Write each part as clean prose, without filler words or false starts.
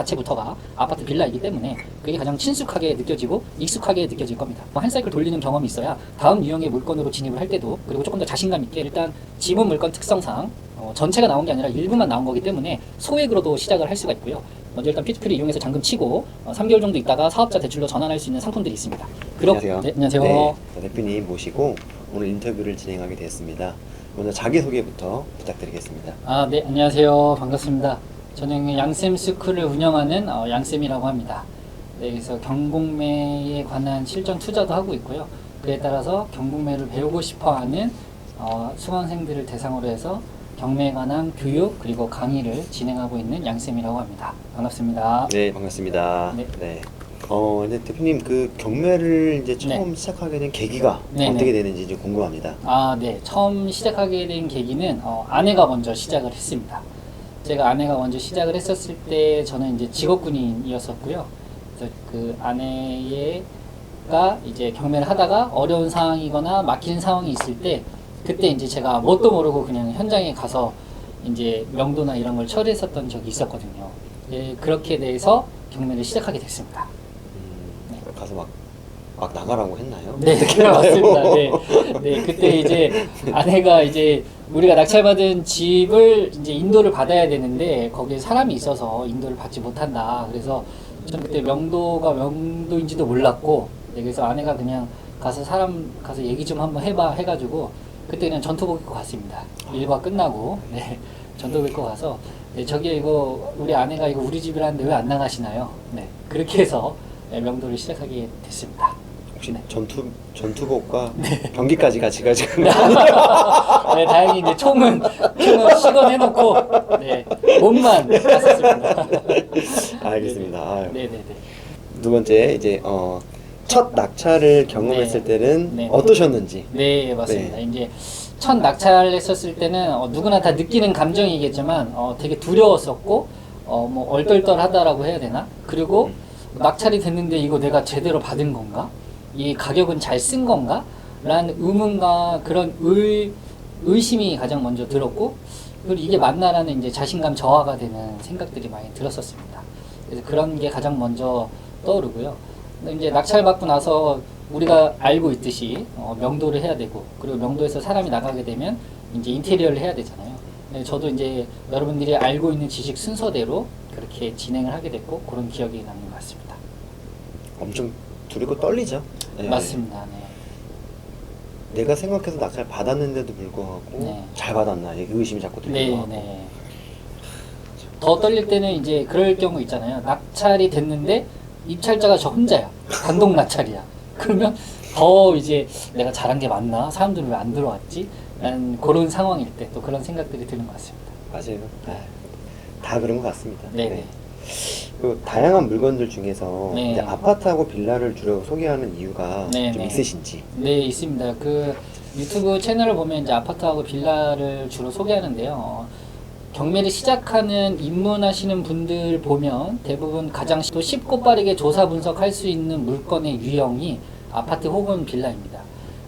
자체부터가 아파트 빌라이기 때문에 그게 가장 친숙하게 느껴지고 익숙하게 느껴질 겁니다. 한 사이클 돌리는 경험이 있어야 다음 유형의 물건으로 진입을 할 때도, 그리고 조금 더 자신감 있게, 일단 지분 물건 특성상 전체가 나온 게 아니라 일부만 나온 거기 때문에 소액으로도 시작을 할 수가 있고요. 먼저 일단 P2P를 이용해서 잔금 치고 3개월 정도 있다가 사업자 대출로 전환할 수 있는 상품들이 있습니다. 안녕하세요. 네, 안녕하세요. 네, 대표님 모시고 오늘 인터뷰를 진행하게 되었습니다. 오늘 자기소개부터 부탁드리겠습니다. 네, 안녕하세요. 반갑습니다. 저는 양쌤 스쿨을 운영하는 양쌤이라고 합니다. 네, 그래서 경공매에 관한 실전 투자도 하고 있고요. 그에 따라서 경공매를 배우고 싶어하는 수강생들을 대상으로 해서 경매에 관한 교육 그리고 강의를 진행하고 있는 양쌤이라고 합니다. 반갑습니다. 네, 반갑습니다. 네. 네. 이제 대표님 그 경매를 이제 처음 시작하게 된 계기가 어떻게 되는지 이제 궁금합니다. 네. 처음 시작하게 된 계기는 아내가 먼저 시작을 했습니다. 제가 아내가 먼저 시작을 했었을 때 저는 이제 직업군인이었었고요. 그래서 그 아내가 이제 경매를 하다가 어려운 상황이거나 막히는 상황이 있을 때, 그때 이제 제가 뭣도 모르고 그냥 현장에 가서 이제 명도나 이런 걸 처리했었던 적이 있었거든요. 예, 그렇게 돼서 경매를 시작하게 됐습니다. 가서 막 나가라고 했나요? 네, 맞습니다. 네. 네, 그때 이제 아내가 이제 우리가 낙찰받은 집을 이제 인도를 받아야 되는데 거기에 사람이 있어서 인도를 받지 못한다. 그래서 저는 그때 명도가 명도인지도 몰랐고, 네, 그래서 아내가 그냥 가서 가서 얘기 좀 한번 해봐 해가지고 그때 그냥 전투복 입고 갔습니다. 일과 끝나고, 네, 전투복 입고 가서, 네, 저기 이거 우리 아내가 이거 우리 집이라는데 왜 안 나가시나요? 네, 그렇게 해서 명도를 시작하게 됐습니다. 혹시 전투복과 경기까지 같이 가지고 네, 다행히 이제 총은 시건해놓고, 네, 몸만 갔었습니다. 알겠습니다. 네네네. 두 번째 이제 첫 낙찰을 경험했을 때는 어떠셨는지. 네, 맞습니다. 이제 첫 낙찰했었을 때는 누구나 다 느끼는 감정이겠지만 되게 두려웠었고 뭐 얼떨떨하다라고 해야 되나? 그리고 낙찰이 됐는데 이거 내가 제대로 받은 건가? 이 가격은 잘 쓴 건가? 라는 의문과 그런 의심이 가장 먼저 들었고, 그리고 이게 맞나라는 이제 자신감 저하가 되는 생각들이 많이 들었었습니다. 그래서 그런 게 가장 먼저 떠오르고요. 근데 이제 낙찰받고 나서 우리가 알고 있듯이 명도를 해야 되고, 그리고 명도에서 사람이 나가게 되면 이제 인테리어를 해야 되잖아요. 네, 저도 이제 여러분들이 알고 있는 지식 순서대로 그렇게 진행을 하게 됐고, 그런 기억이 남는 것 같습니다. 엄청 두렵고 떨리죠? 네. 맞습니다. 네. 내가 생각해서 낙찰 받았는데도 불구하고 잘 받았나, 이 의심이 자꾸 들고. 네. 더 떨릴 때는 이제 그럴 경우 있잖아요. 낙찰이 됐는데 입찰자가 저 혼자야. 단독 낙찰이야. 그러면 더 이제 내가 잘한 게 맞나? 사람들은 왜 안 들어왔지? 라는 그런 상황일 때 또 그런 생각들이 드는 것 같습니다. 맞아요. 다 그런 것 같습니다. 네네. 그 다양한 물건들 중에서 네. 이제 아파트하고 빌라를 주로 소개하는 이유가 좀 있으신지? 네, 있습니다. 그 유튜브 채널을 보면 이제 아파트하고 빌라를 주로 소개하는데요. 경매를 시작하는 입문하시는 분들 보면 대부분 가장 또 쉽고 빠르게 조사 분석할 수 있는 물건의 유형이 아파트 혹은 빌라입니다.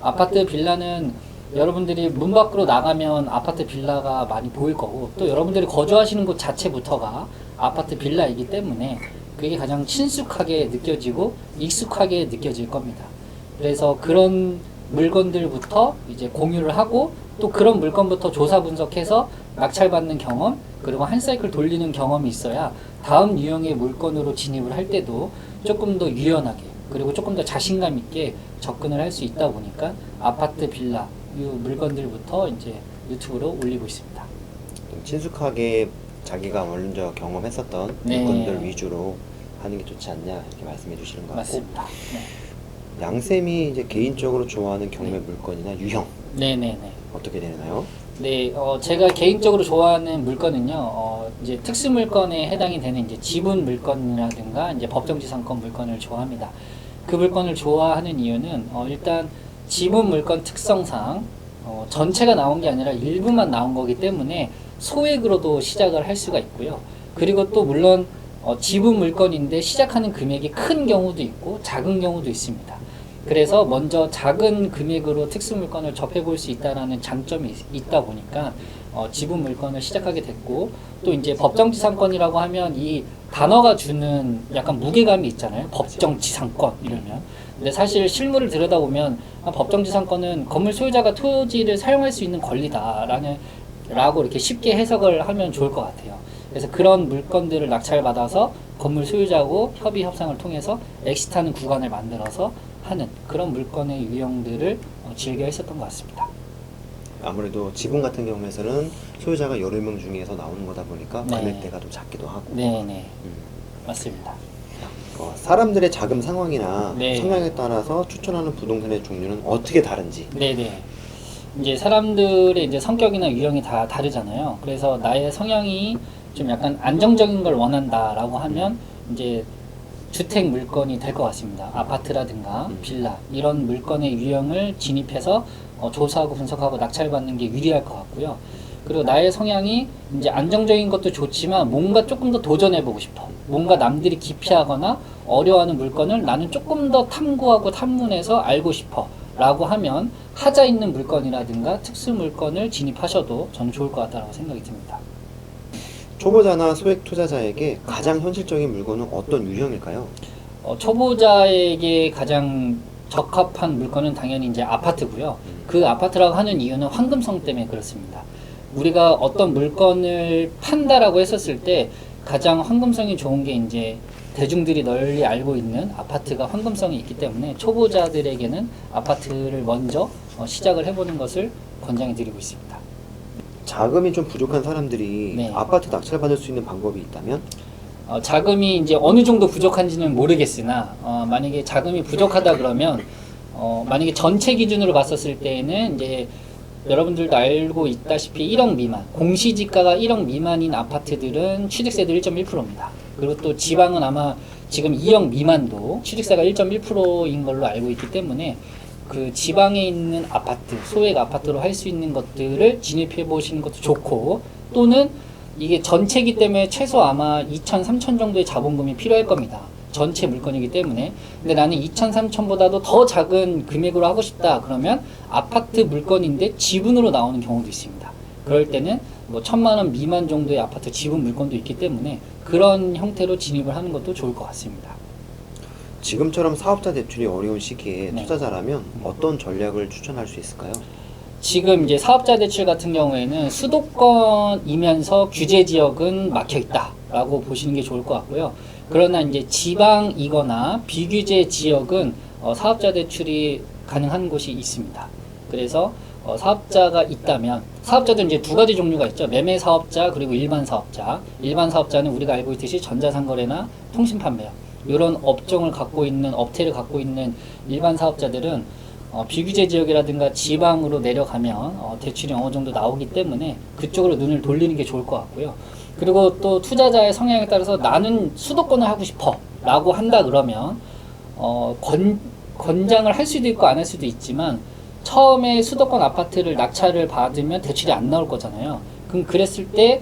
아파트 빌라는 여러분들이 문 밖으로 나가면 아파트 빌라가 많이 보일 거고, 또 여러분들이 거주하시는 곳 자체부터가 아파트 빌라이기 때문에 그게 가장 친숙하게 느껴지고 익숙하게 느껴질 겁니다. 그래서 그런 물건들부터 이제 공유를 하고, 또 그런 물건부터 조사 분석해서 낙찰받는 경험, 그리고 한 사이클 돌리는 경험이 있어야 다음 유형의 물건으로 진입을 할 때도 조금 더 유연하게, 그리고 조금 더 자신감 있게 접근을 할 수 있다 보니까 아파트 빌라 이 물건들부터 이제 유튜브로 올리고 있습니다. 좀 친숙하게 자기가 먼저 경험했었던 물건들 위주로 하는 게 좋지 않냐, 이렇게 말씀해 주시는 것 같고. 맞습니다. 양쌤이 이제 개인적으로 좋아하는 경매 물건이나 유형 어떻게 되나요? 네, 제가 개인적으로 좋아하는 물건은요, 이제 특수 물건에 해당이 되는 이제 지분 물건이라든가 이제 법정지상권 물건을 좋아합니다. 그 물건을 좋아하는 이유는 일단 지분 물건 특성상 전체가 나온 게 아니라 일부만 나온 거기 때문에 소액으로도 시작을 할 수가 있고요. 그리고 또 물론 지분 물건인데 시작하는 금액이 큰 경우도 있고 작은 경우도 있습니다. 그래서 먼저 작은 금액으로 특수 물건을 접해 볼 수 있다라는 장점이 있다 보니까 지분 물건을 시작하게 됐고, 또 이제 법정지상권이라고 하면 이 단어가 주는 약간 무게감이 있잖아요. 법정지상권 이러면. 근데 사실 실물을 들여다보면 법정지상권은 건물 소유자가 토지를 사용할 수 있는 권리다라고 이렇게 쉽게 해석을 하면 좋을 것 같아요. 그래서 그런 물건들을 낙찰받아서 건물 소유자하고 협의 협상을 통해서 엑시트하는 구간을 만들어서 하는 그런 물건의 유형들을 즐겨 했었던 것 같습니다. 아무래도 지분 같은 경우에서는 소유자가 여러 명 중에서 나오는 거다 보니까 네. 금액대가 좀 작기도 하고. 네네. 맞습니다. 사람들의 자금 상황이나 네. 성향에 따라서 추천하는 부동산의 종류는 어떻게 다른지. 네네. 이제 사람들의 이제 성격이나 유형이 다 다르잖아요. 그래서 나의 성향이 좀 약간 안정적인 걸 원한다라고 하면 이제 주택 물건이 될 것 같습니다. 아파트라든가 빌라 이런 물건의 유형을 진입해서 조사하고 분석하고 낙찰받는 게 유리할 것 같고요. 그리고 나의 성향이 이제 안정적인 것도 좋지만 뭔가 조금 더 도전해보고 싶어. 뭔가 남들이 기피하거나 어려워하는 물건을 나는 조금 더 탐구하고 탐문해서 알고 싶어 라고 하면 하자 있는 물건이라든가 특수 물건을 진입하셔도 저는 좋을 것 같다고 생각이 듭니다. 초보자나 소액 투자자에게 가장 현실적인 물건은 어떤 유형일까요? 초보자에게 가장 적합한 물건은 당연히 이제 아파트고요. 그 아파트라고 하는 이유는 황금성 때문에 그렇습니다. 우리가 어떤 물건을 판다라고 했었을 때 가장 황금성이 좋은 게 이제 대중들이 널리 알고 있는 아파트가 황금성이 있기 때문에 초보자들에게는 아파트를 먼저 시작을 해보는 것을 권장해 드리고 있습니다. 자금이 좀 부족한 사람들이 네. 아파트 낙찰받을 수 있는 방법이 있다면? 자금이 이제 어느 정도 부족한지는 모르겠으나 만약에 자금이 부족하다 그러면 만약에 전체 기준으로 봤었을 때에는 이제 여러분들도 알고 있다시피 1억 미만, 공시지가가 1억 미만인 아파트들은 취득세도 1.1%입니다. 그리고 또 지방은 아마 지금 2억 미만도 취득세가 1.1%인 걸로 알고 있기 때문에 그 지방에 있는 아파트, 소액 아파트로 할 수 있는 것들을 진입해 보시는 것도 좋고, 또는 이게 전체이기 때문에 최소 아마 2천, 3천 정도의 자본금이 필요할 겁니다. 전체 물건이기 때문에. 근데 나는 2천, 3천보다도 더 작은 금액으로 하고 싶다. 그러면 아파트 물건인데 지분으로 나오는 경우도 있습니다. 그럴 때는 뭐 1,000만 원 미만 정도의 아파트 지분 물건도 있기 때문에 그런 형태로 진입을 하는 것도 좋을 것 같습니다. 지금처럼 사업자 대출이 어려운 시기에 네. 투자자라면 어떤 전략을 추천할 수 있을까요? 지금 이제 사업자 대출 같은 경우에는 수도권이면서 규제 지역은 막혀 있다라고 보시는 게 좋을 것 같고요. 그러나 이제 지방이거나 비규제 지역은 사업자 대출이 가능한 곳이 있습니다. 그래서 사업자가 있다면, 사업자도 이제 두 가지 종류가 있죠. 매매 사업자 그리고 일반 사업자. 일반 사업자는 우리가 알고 있듯이 전자상거래나 통신 판매업 이런 업종을 갖고 있는, 업태를 갖고 있는 일반 사업자들은 비규제 지역이라든가 지방으로 내려가면 대출이 어느 정도 나오기 때문에 그쪽으로 눈을 돌리는 게 좋을 것 같고요. 그리고 또 투자자의 성향에 따라서 나는 수도권을 하고 싶어 라고 한다 그러면 권장을 할 수도 있고 안 할 수도 있지만, 처음에 수도권 아파트를 낙찰을 받으면 대출이 안 나올 거잖아요. 그럼 그랬을 때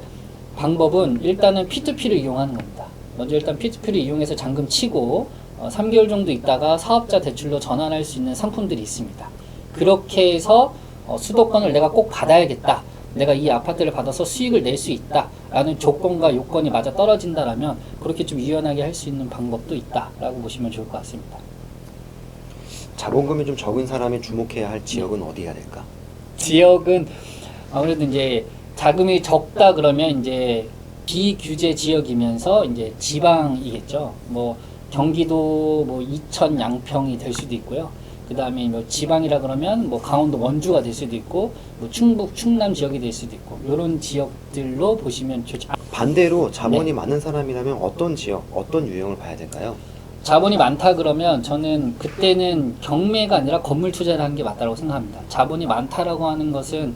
방법은 일단은 P2P를 이용하는 겁니다. 먼저 일단 P2P를 이용해서 잔금 치고 3개월 정도 있다가 사업자 대출로 전환할 수 있는 상품들이 있습니다. 그렇게 해서 수도권을 내가 꼭 받아야겠다, 내가 이 아파트를 받아서 수익을 낼 수 있다 라는 조건과 요건이 맞아 떨어진다라면 그렇게 좀 유연하게 할 수 있는 방법도 있다 라고 보시면 좋을 것 같습니다. 자본금이 좀 적은 사람이 주목해야 할 지역은 어디가 될까? 지역은 아무래도 이제 자금이 적다 그러면 이제 비규제 지역이면서 이제 지방이겠죠. 뭐 경기도 뭐 이천 양평이 될 수도 있고요. 그 다음에 뭐 지방이라 그러면 뭐 강원도 원주가 될 수도 있고, 뭐 충북 충남 지역이 될 수도 있고, 이런 지역들로 보시면 좋죠. 반대로 자본이 네. 많은 사람이라면 어떤 지역, 어떤 유형을 봐야 될까요? 자본이 많다 그러면 저는 그때는 경매가 아니라 건물 투자를 하는 게 맞다고 생각합니다. 자본이 많다라고 하는 것은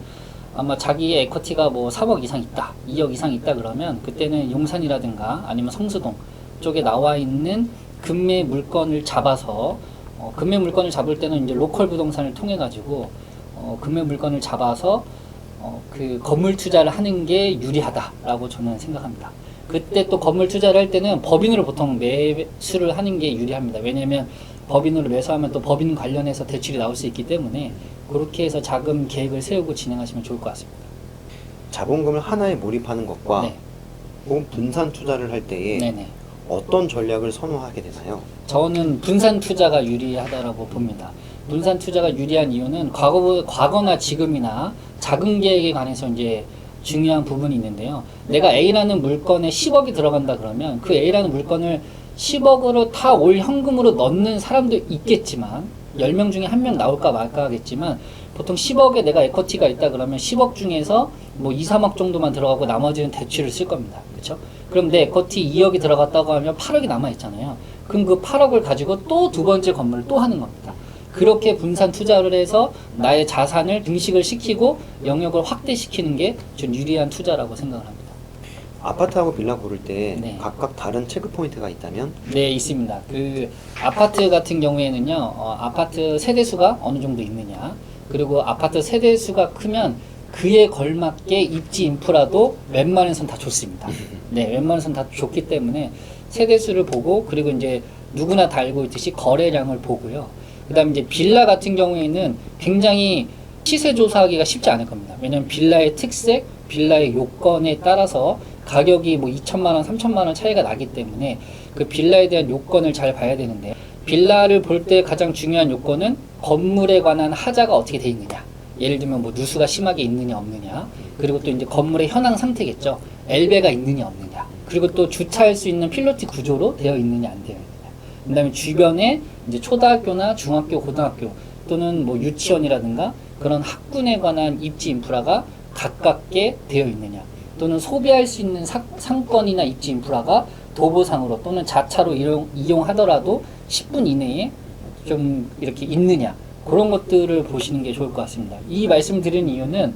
아마 자기의 에쿼티가 뭐 3억 이상 있다, 2억 이상 있다 그러면 그때는 용산이라든가 아니면 성수동 쪽에 나와 있는 금매 물건을 잡아서 금매 물건을 잡을 때는 이제 로컬 부동산을 통해 가지고 금매 물건을 잡아서 그 건물 투자를 하는 게 유리하다라고 저는 생각합니다. 그때 또 건물 투자를 할 때는 법인으로 보통 매수를 하는 게 유리합니다. 왜냐하면 법인으로 매수하면 또 법인 관련해서 대출이 나올 수 있기 때문에 그렇게 해서 자금 계획을 세우고 진행하시면 좋을 것 같습니다. 자본금을 하나에 몰입하는 것과 네. 혹은 분산 투자를 할 때에 네네. 어떤 전략을 선호하게 되나요? 저는 분산 투자가 유리하다라고 봅니다. 분산 투자가 유리한 이유는 과거나 지금이나 자금 계획에 관해서 이제 중요한 부분이 있는데요. 내가 A라는 물건에 10억이 들어간다 그러면 그 A라는 물건을 10억으로 다 올 현금으로 넣는 사람도 있겠지만 10명 중에 1명 나올까 말까 하겠지만 보통 10억에 내가 에쿼티가 있다 그러면 10억 중에서 뭐 2, 3억 정도만 들어가고 나머지는 대출을 쓸 겁니다. 그렇죠? 그럼 내 에쿼티 2억이 들어갔다고 하면 8억이 남아 있잖아요. 그럼 그 8억을 가지고 또 두 번째 건물을 또 하는 겁니다. 그렇게 분산 투자를 해서 나의 자산을 증식을 시키고 영역을 확대시키는 게 좀 유리한 투자라고 생각을 합니다. 아파트하고 빌라 고를 때 네. 각각 다른 체크 포인트가 있다면? 네, 있습니다. 그 아파트 같은 경우에는요, 아파트 세대수가 어느 정도 있느냐, 그리고 아파트 세대수가 크면 그에 걸맞게 입지 인프라도 웬만해선 다 좋습니다. 네, 웬만해선 다 좋기 때문에 세대수를 보고, 그리고 이제 누구나 다 알고 있듯이 거래량을 보고요. 그 다음에 이제 빌라 같은 경우에는 굉장히 시세 조사하기가 쉽지 않을 겁니다. 왜냐면 빌라의 특색, 빌라의 요건에 따라서 가격이 뭐 2천만 원, 3천만 원 차이가 나기 때문에 그 빌라에 대한 요건을 잘 봐야 되는데, 빌라를 볼 때 가장 중요한 요건은 건물에 관한 하자가 어떻게 돼 있느냐. 예를 들면 뭐 누수가 심하게 있느냐 없느냐, 그리고 또 이제 건물의 현황 상태겠죠. 엘베가 있느냐 없느냐, 그리고 또 주차할 수 있는 필로티 구조로 되어 있느냐 안 되어 있느냐, 그 다음에 주변에 이제 초등학교나 중학교, 고등학교 또는 뭐 유치원이라든가 그런 학군에 관한 입지 인프라가 가깝게 되어 있느냐, 또는 소비할 수 있는 상권이나 입지 인프라가 도보상으로 또는 자차로 이용하더라도 10분 이내에 좀 이렇게 있느냐, 그런 것들을 보시는 게 좋을 것 같습니다. 이 말씀 드린 이유는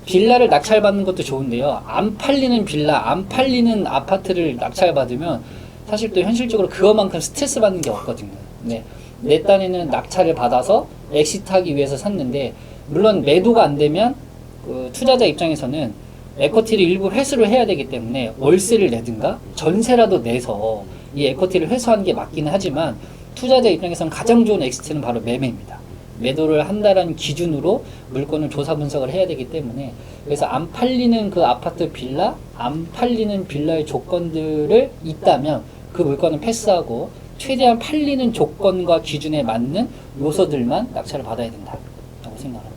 빌라를 낙찰받는 것도 좋은데요, 안 팔리는 빌라, 안 팔리는 아파트를 낙찰받으면 사실 또 현실적으로 그것만큼 스트레스 받는 게 없거든요. 네. 내 딴에는 낙찰을 받아서 엑시트하기 위해서 샀는데, 물론 매도가 안 되면 그 투자자 입장에서는 에쿼티를 일부 회수를 해야 되기 때문에 월세를 내든가 전세라도 내서 이 에쿼티를 회수하는 게 맞기는 하지만, 투자자 입장에서는 가장 좋은 엑시트는 바로 매매입니다. 매도를 한다라는 기준으로 물건을 조사 분석을 해야 되기 때문에, 그래서 안 팔리는 그 아파트 빌라, 안 팔리는 빌라의 조건들을 있다면 그 물건은 패스하고 최대한 팔리는 조건과 기준에 맞는 요소들만 낙찰을 받아야 된다고 생각합니다.